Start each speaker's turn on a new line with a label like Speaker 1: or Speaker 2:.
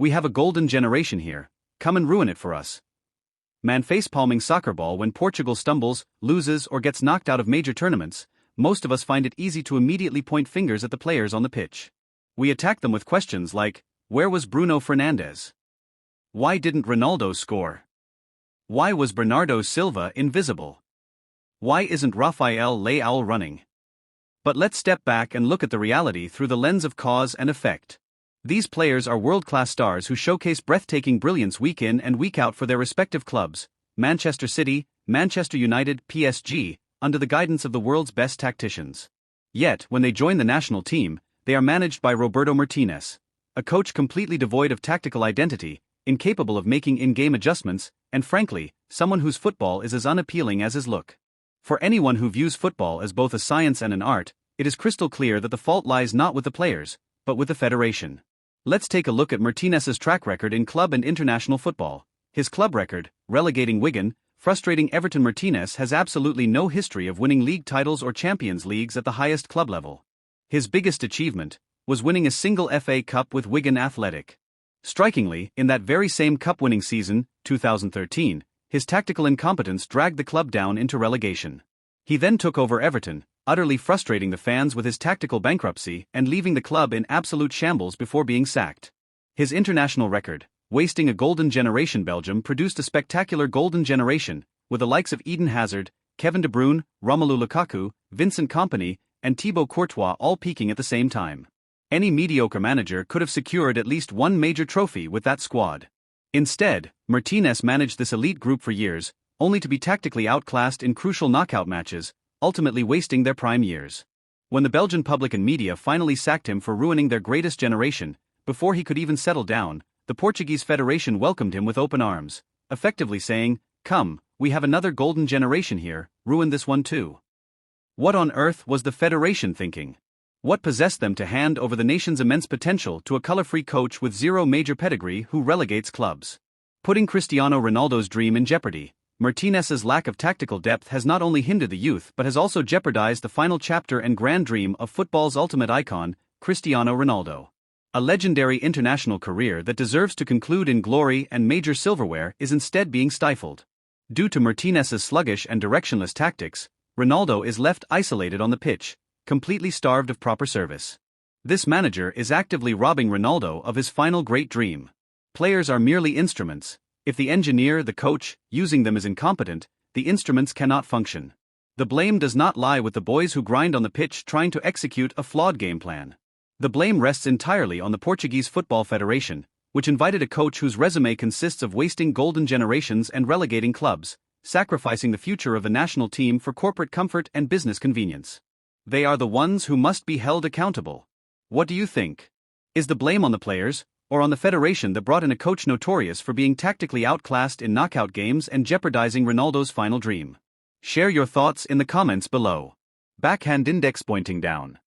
Speaker 1: We have a golden generation here, come and ruin it for us. Man, face-palming soccer ball when Portugal stumbles, loses or gets knocked out of major tournaments, most of us find it easy to immediately point fingers at the players on the pitch. We attack them with questions like, where was Bruno Fernandes? Why didn't Ronaldo score? Why was Bernardo Silva invisible? Why isn't Rafael Leão running? But let's step back and look at the reality through the lens of cause and effect. These players are world-class stars who showcase breathtaking brilliance week in and week out for their respective clubs, Manchester City, Manchester United, PSG, under the guidance of the world's best tacticians. Yet, when they join the national team, they are managed by Roberto Martinez, a coach completely devoid of tactical identity, incapable of making in-game adjustments, and frankly, someone whose football is as unappealing as his look. For anyone who views football as both a science and an art, it is crystal clear that the fault lies not with the players, but with the federation. Let's take a look at Martinez's track record in club and international football. His club record, relegating Wigan, frustrating Everton. Martinez has absolutely no history of winning league titles or Champions Leagues at the highest club level. His biggest achievement was winning a single FA Cup with Wigan Athletic. Strikingly, in that very same cup-winning season, 2013, his tactical incompetence dragged the club down into relegation. He then took over Everton, utterly frustrating the fans with his tactical bankruptcy and leaving the club in absolute shambles before being sacked. His international record, wasting a golden generation. Belgium produced a spectacular golden generation, with the likes of Eden Hazard, Kevin De Bruyne, Romelu Lukaku, Vincent Kompany, and Thibaut Courtois all peaking at the same time. Any mediocre manager could have secured at least one major trophy with that squad. Instead, Martinez managed this elite group for years, only to be tactically outclassed in crucial knockout matches, ultimately wasting their prime years. When the Belgian public and media finally sacked him for ruining their greatest generation, before he could even settle down, the Portuguese Federation welcomed him with open arms, effectively saying, "Come, we have another golden generation here, ruin this one too." What on earth was the Federation thinking? What possessed them to hand over the nation's immense potential to a color-free coach with zero major pedigree who relegates clubs? Putting Cristiano Ronaldo's dream in jeopardy, Martinez's lack of tactical depth has not only hindered the youth but has also jeopardized the final chapter and grand dream of football's ultimate icon, Cristiano Ronaldo. A legendary international career that deserves to conclude in glory and major silverware is instead being stifled. Due to Martinez's sluggish and directionless tactics, Ronaldo is left isolated on the pitch, completely starved of proper service. This manager is actively robbing Ronaldo of his final great dream. Players are merely instruments. If the engineer, the coach, using them is incompetent, the instruments cannot function. The blame does not lie with the boys who grind on the pitch trying to execute a flawed game plan. The blame rests entirely on the Portuguese Football Federation, which invited a coach whose resume consists of wasting golden generations and relegating clubs, sacrificing the future of the national team for corporate comfort and business convenience. They are the ones who must be held accountable. What do you think? Is the blame on the players, or on the federation that brought in a coach notorious for being tactically outclassed in knockout games and jeopardizing Ronaldo's final dream? Share your thoughts in the comments below. Backhand index pointing down.